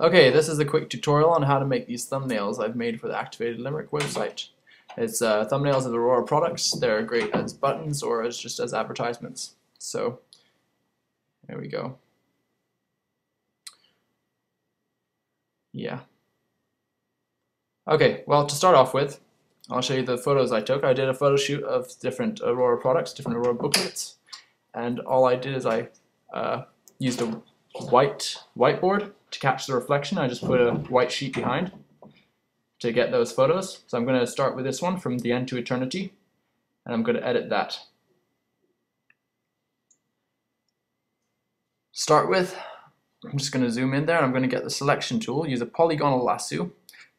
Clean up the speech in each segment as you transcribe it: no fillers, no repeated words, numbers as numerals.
Okay, this is a quick tutorial on how to make these thumbnails I've made for the Activated Limerick website. It's thumbnails of Aurora products. They're great as buttons or as just as advertisements. So, there we go. Yeah. Okay, well, to start off with, I'll show you the photos I took. I did a photo shoot of different Aurora products, different Aurora booklets, and all I did is I used a whiteboard to catch the reflection. I just put a white sheet behind to get those photos. So I'm going to start with this one, From the End to Eternity, and I'm going to edit that. Start with, I'm just going to zoom in there, and I'm going to get the selection tool, use a polygonal lasso,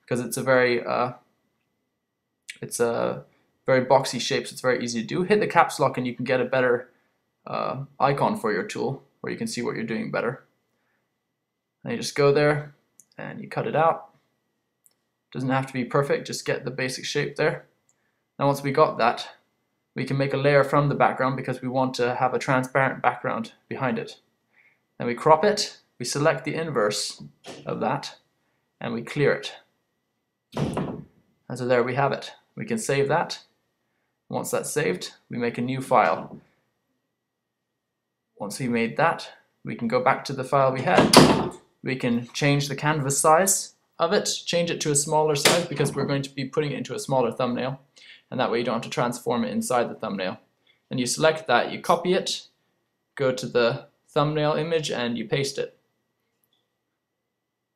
because it's a very boxy shape, so it's very easy to do. Hit the caps lock and you can get a better icon for your tool where you can see what you're doing better. And you just go there and you cut it out. Doesn't have to be perfect, just get the basic shape there. Now once we got that, we can make a layer from the background because we want to have a transparent background behind it. Then we crop it, we select the inverse of that, and we clear it. And so there we have it. We can save that. Once that's saved, we make a new file. Once we made that, we can go back to the file we had. We can change the canvas size of it, change it to a smaller size because we're going to be putting it into a smaller thumbnail, and that way you don't have to transform it inside the thumbnail. And you select that, you copy it, go to the thumbnail image and you paste it.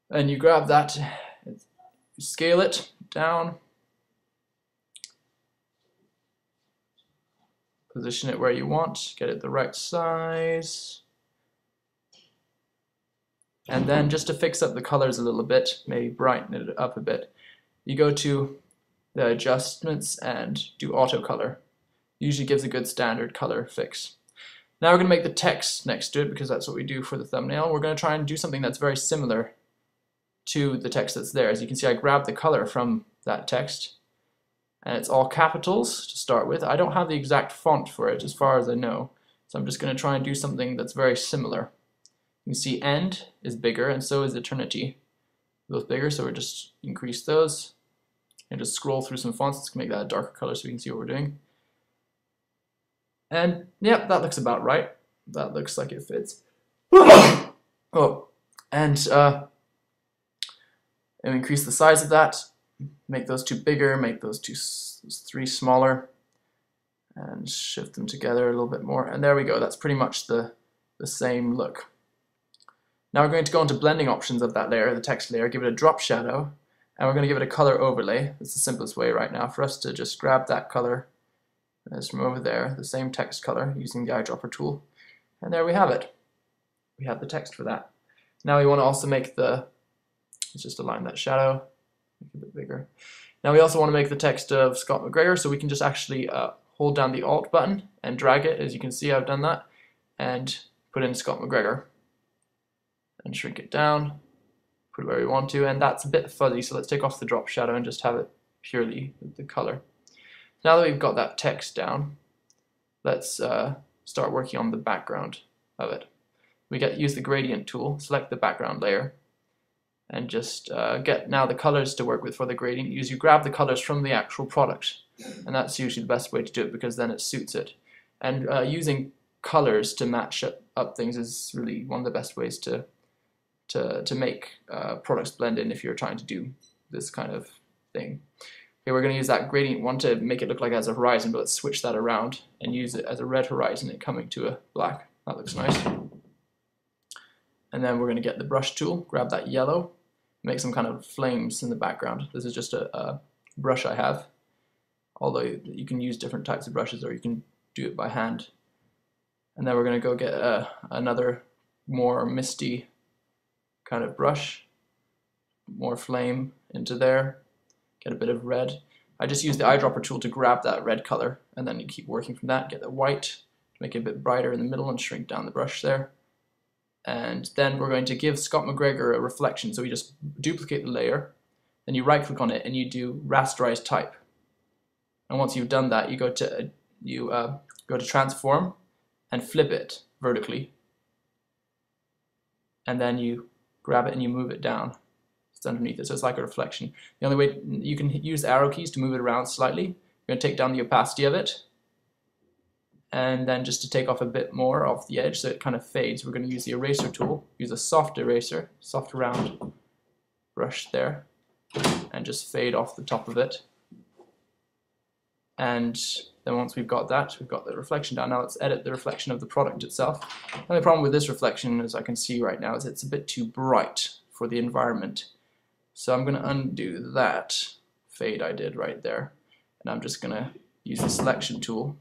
And you grab that, scale it down, position it where you want, get it the right size. And then just to fix up the colors a little bit, maybe brighten it up a bit, you go to the adjustments and do auto color. Usually gives a good standard color fix. Now we're going to make the text next to it because that's what we do for the thumbnail. We're going to try and do something that's very similar to the text that's there. As you can see, I grabbed the color from that text and it's all capitals to start with. I don't have the exact font for it as far as I know, so I'm just going to try and do something that's very similar. You can see end is bigger and so is eternity. Both bigger, so we'll just increase those and just scroll through some fonts. Let's make that a darker color so we can see what we're doing. And yeah, that looks about right. That looks like it fits. Oh, and increase the size of that. Make those two bigger, make those three smaller, and shift them together a little bit more. And there we go. That's pretty much the same look. Now we're going to go into blending options of that layer, the text layer, give it a drop shadow, and we're going to give it a color overlay. That's the simplest way right now for us to just grab that color as from over there, the same text color using the eyedropper tool. And there we have it. We have the text for that. Now we want to also make let's just align that shadow, make it a bit bigger. Now we also want to make the text of Scott McGregor, so we can just actually hold down the Alt button and drag it. As you can see, I've done that, and put in Scott McGregor. And shrink it down, put it where we want to, and that's a bit fuzzy, so let's take off the drop shadow and just have it purely with the color. Now that we've got that text down, let's start working on the background of it. Use the gradient tool, select the background layer, and just get now the colors to work with for the gradient. You grab the colors from the actual product, and that's usually the best way to do it because then it suits it. And using colors to match up things is really one of the best ways to make products blend in if you're trying to do this kind of thing. Okay, we're going to use that gradient one to make it look like it has a horizon, but let's switch that around and use it as a red horizon and coming to a black. That looks nice. And then we're going to get the brush tool, grab that yellow, make some kind of flames in the background. This is just a brush I have, although you can use different types of brushes or you can do it by hand. And then we're going to go get another more misty kind of brush, more flame into there, get a bit of red. I just use the eyedropper tool to grab that red color, and then you keep working from that, get the white to make it a bit brighter in the middle and shrink down the brush there. And then we're going to give Scott McGregor a reflection, so we just duplicate the layer, then you right click on it and you do rasterize type. And once you've done that, you go to transform and flip it vertically, and then you grab it and you move it down. It's underneath it, so it's like a reflection. The only way you can use arrow keys to move it around slightly. You're going to take down the opacity of it, and then just to take off a bit more of the edge so it kind of fades, we're going to use the eraser tool, use a soft eraser, soft round brush there, and just fade off the top of it. And then once we've got that, we've got the reflection down. Now let's edit the reflection of the product itself. The only problem with this reflection, as I can see right now, is it's a bit too bright for the environment. So I'm going to undo that fade I did right there, and I'm just going to use the selection tool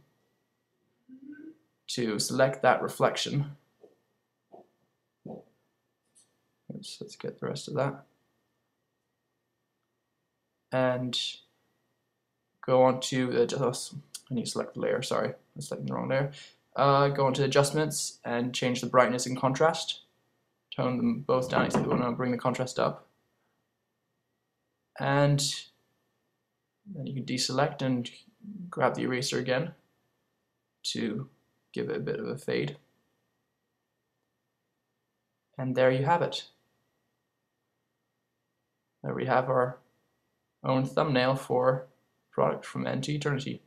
to select that reflection. Let's get the rest of that. And go on to I need to select the layer, sorry, I'm selecting the wrong layer. Go on to adjustments and change the brightness and contrast. Tone them both down, except we want to bring the contrast up. And then you can deselect and grab the eraser again to give it a bit of a fade. And there you have it. There we have our own thumbnail for Product from End to Eternity.